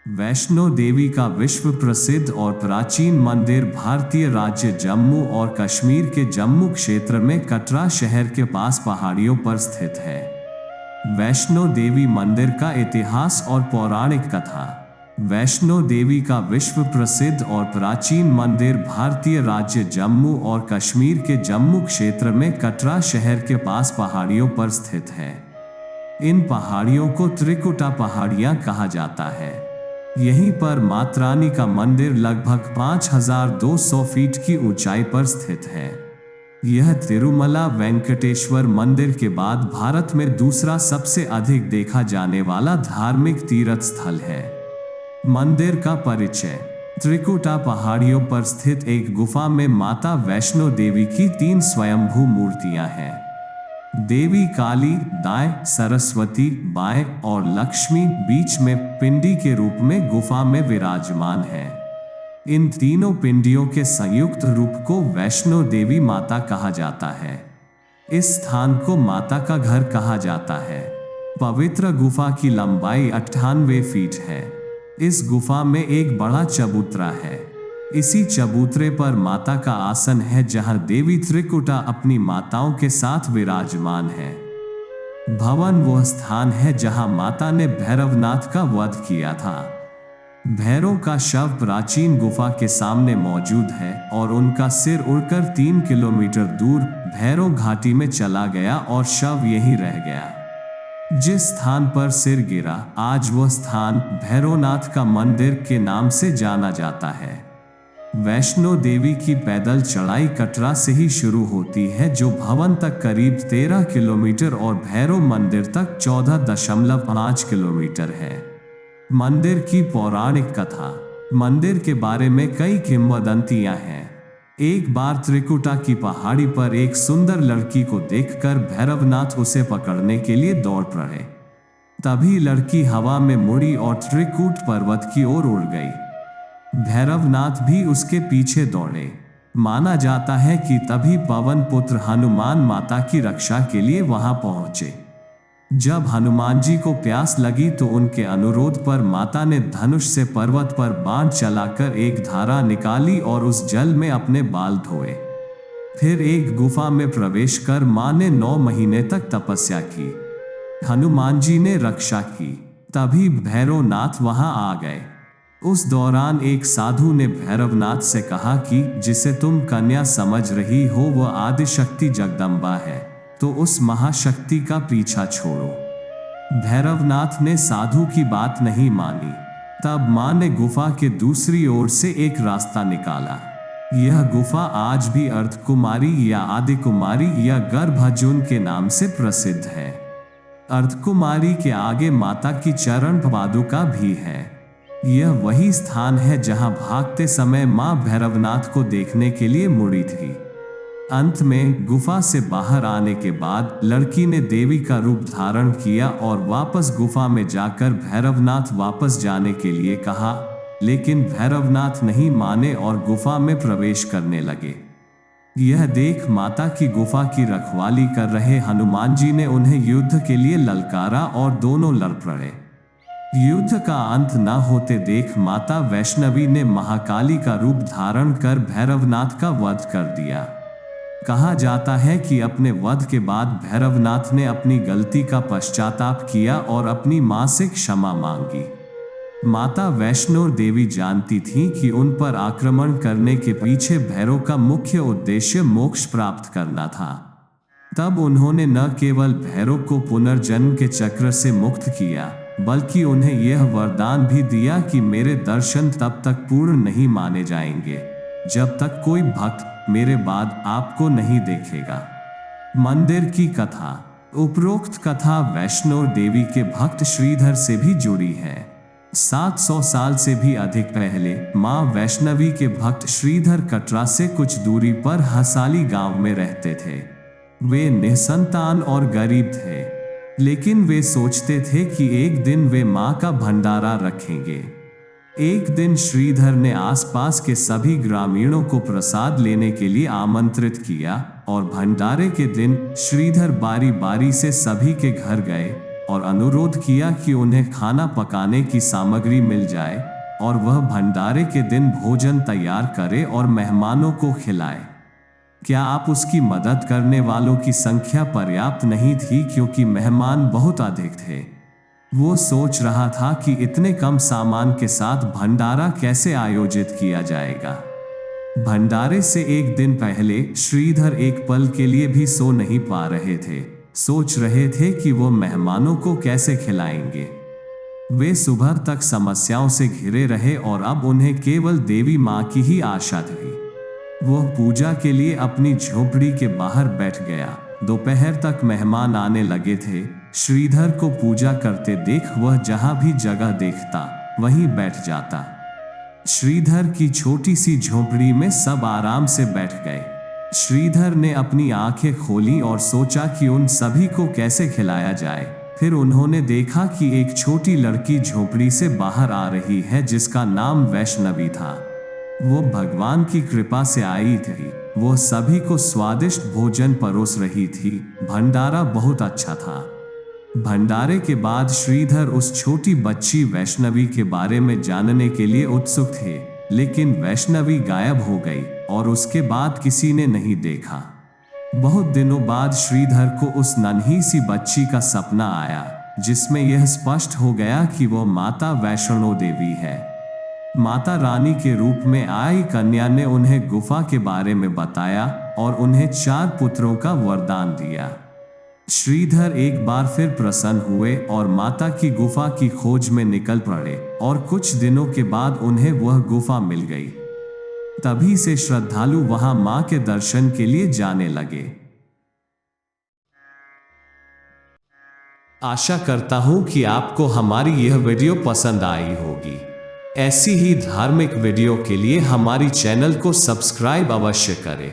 वैष्णो देवी का विश्व प्रसिद्ध और प्राचीन मंदिर भारतीय राज्य जम्मू और कश्मीर के जम्मू क्षेत्र में कटरा शहर के पास पहाड़ियों पर स्थित है। वैष्णो देवी मंदिर का इतिहास और पौराणिक कथा। वैष्णो देवी का विश्व प्रसिद्ध और प्राचीन मंदिर भारतीय राज्य जम्मू और कश्मीर के जम्मू क्षेत्र में कटरा शहर के पास पहाड़ियों पर स्थित है। इन पहाड़ियों को त्रिकुटा पहाड़ियां कहा जाता है। यहीं पर माता रानी का मंदिर लगभग 5200 फीट की ऊंचाई पर स्थित है। यह तिरुमला वेंकटेश्वर मंदिर के बाद भारत में दूसरा सबसे अधिक देखा जाने वाला धार्मिक तीर्थ स्थल है। मंदिर का परिचय। त्रिकुटा पहाड़ियों पर स्थित एक गुफा में माता वैष्णो देवी की 3 स्वयंभू मूर्तियां हैं। देवी काली दाएं, सरस्वती बाएं और लक्ष्मी बीच में पिंडी के रूप में गुफा में विराजमान है। इन तीनों पिंडियों के संयुक्त रूप को वैष्णो देवी माता कहा जाता है। इस स्थान को माता का घर कहा जाता है। पवित्र गुफा की लंबाई 98 फीट है। इस गुफा में एक बड़ा चबूतरा है। इसी चबूतरे पर माता का आसन है, जहां देवी त्रिकुटा अपनी माताओं के साथ विराजमान है। भवन वह स्थान है जहां माता ने भैरवनाथ का वध किया था। भैरव का शव प्राचीन गुफा के सामने मौजूद है और उनका सिर उड़कर 3 किलोमीटर दूर भैरव घाटी में चला गया और शव यहीं रह गया। जिस स्थान पर सिर गिरा, आज वह स्थान भैरवनाथ का मंदिर के नाम से जाना जाता है। वैष्णो देवी की पैदल चढ़ाई कटरा से ही शुरू होती है, जो भवन तक करीब 13 किलोमीटर और भैरव मंदिर तक 14.5 किलोमीटर है। मंदिर की पौराणिक कथा। मंदिर के बारे में कई किंवदंतियां हैं। एक बार त्रिकुटा की पहाड़ी पर एक सुंदर लड़की को देखकर भैरवनाथ उसे पकड़ने के लिए दौड़ पड़े। तभी लड़की हवा में मुड़ी और त्रिकूट पर्वत की ओर उड़ गई। भैरवनाथ भी उसके पीछे दौड़े। माना जाता है कि तभी पवन पुत्र हनुमान माता की रक्षा के लिए वहां पहुंचे। जब हनुमान जी को प्यास लगी तो उनके अनुरोध पर माता ने धनुष से पर्वत पर बाण चलाकर एक धारा निकाली और उस जल में अपने बाल धोए। फिर एक गुफा में प्रवेश कर मां ने 9 महीने तक तपस्या की। हनुमान जी ने रक्षा की। तभी भैरवनाथ वहां आ गए। उस दौरान एक साधु ने भैरवनाथ से कहा कि जिसे तुम कन्या समझ रही हो वह आदिशक्ति जगदम्बा है, तो उस महाशक्ति का पीछा छोड़ो। भैरवनाथ ने साधु की बात नहीं मानी। तब मां ने गुफा के दूसरी ओर से एक रास्ता निकाला। यह गुफा आज भी अर्धकुमारी या आदिकुमारी या गर्भार्जुन के नाम से प्रसिद्ध है। अर्धकुमारी के आगे माता की चरण पादुका भी है। यह वही स्थान है जहां भागते समय मां भैरवनाथ को देखने के लिए मुड़ी थी। अंत में गुफा से बाहर आने के बाद लड़की ने देवी का रूप धारण किया और वापस गुफा में जाकर भैरवनाथ वापस जाने के लिए कहा, लेकिन भैरवनाथ नहीं माने और गुफा में प्रवेश करने लगे। यह देख माता की गुफा की रखवाली कर रहे हनुमान जी ने उन्हें युद्ध के लिए ललकारा और दोनों लड़ पड़े। युद्ध का अंत न होते देख माता वैष्णवी ने महाकाली का रूप धारण कर भैरवनाथ का वध कर दिया। कहा जाता है कि अपने वध के बाद भैरवनाथ ने अपनी गलती का पश्चाताप किया और अपनी मां से क्षमा मांगी। माता वैष्णो देवी जानती थीं कि उन पर आक्रमण करने के पीछे भैरव का मुख्य उद्देश्य मोक्ष प्राप्त करना था। तब उन्होंने न केवल भैरव को पुनर्जन्म के चक्र से मुक्त किया, बल्कि उन्हें यह वरदान भी दिया कि मेरे दर्शन तब तक पूर्ण नहीं माने जाएंगे जब तक कोई भक्त मेरे बाद आपको नहीं देखेगा। मंदिर की कथा। उपरोक्त कथा वैष्णो देवी के भक्त श्रीधर से भी जुड़ी है। 700 साल से भी अधिक पहले मां वैष्णवी के भक्त श्रीधर कटरा से कुछ दूरी पर हसाली गांव में रहते थे। वे निसंतान और गरीब थे, लेकिन वे सोचते थे कि एक दिन वे मां का भंडारा रखेंगे। एक दिन श्रीधर ने आसपास के सभी ग्रामीणों को प्रसाद लेने के लिए आमंत्रित किया और भंडारे के दिन श्रीधर बारी बारी से सभी के घर गए और अनुरोध किया कि उन्हें खाना पकाने की सामग्री मिल जाए और वह भंडारे के दिन भोजन तैयार करे और मेहमानों को खिलाए। क्या आप उसकी मदद करने वालों की संख्या पर्याप्त नहीं थी क्योंकि मेहमान बहुत अधिक थे। वो सोच रहा था कि इतने कम सामान के साथ भंडारा कैसे आयोजित किया जाएगा। भंडारे से एक दिन पहले श्रीधर एक पल के लिए भी सो नहीं पा रहे थे। सोच रहे थे कि वो मेहमानों को कैसे खिलाएंगे। वे सुबह तक समस्याओं से घिरे रहे और अब उन्हें केवल देवी माँ की ही आशा थी। वह पूजा के लिए अपनी झोपड़ी के बाहर बैठ गया। दोपहर तक मेहमान आने लगे थे। श्रीधर को पूजा करते देख वह जहां भी जगह देखता वहीं बैठ जाता। श्रीधर की छोटी सी झोपड़ी में सब आराम से बैठ गए। श्रीधर ने अपनी आंखें खोली और सोचा कि उन सभी को कैसे खिलाया जाए। फिर उन्होंने देखा कि एक छोटी लड़की झोपड़ी से बाहर आ रही है जिसका नाम वैष्णवी था। वो भगवान की कृपा से आई थी। वो सभी को स्वादिष्ट भोजन परोस रही थी। भंडारा बहुत अच्छा था। भंडारे के बाद श्रीधर उस छोटी बच्ची वैष्णवी के बारे में जानने के लिए उत्सुक थे, लेकिन वैष्णवी गायब हो गई और उसके बाद किसी ने नहीं देखा। बहुत दिनों बाद श्रीधर को उस नन्ही सी बच्ची का सपना आया जिसमें यह स्पष्ट हो गया कि वो माता वैष्णो देवी है। माता रानी के रूप में आई कन्या ने उन्हें गुफा के बारे में बताया और उन्हें 4 पुत्रों का वरदान दिया। श्रीधर एक बार फिर प्रसन्न हुए और माता की गुफा की खोज में निकल पड़े और कुछ दिनों के बाद उन्हें वह गुफा मिल गई। तभी से श्रद्धालु वहां मां के दर्शन के लिए जाने लगे। आशा करता हूं कि आपको हमारी यह वीडियो पसंद आई होगी। ऐसी ही धार्मिक वीडियो के लिए हमारी चैनल को सब्सक्राइब अवश्य करें।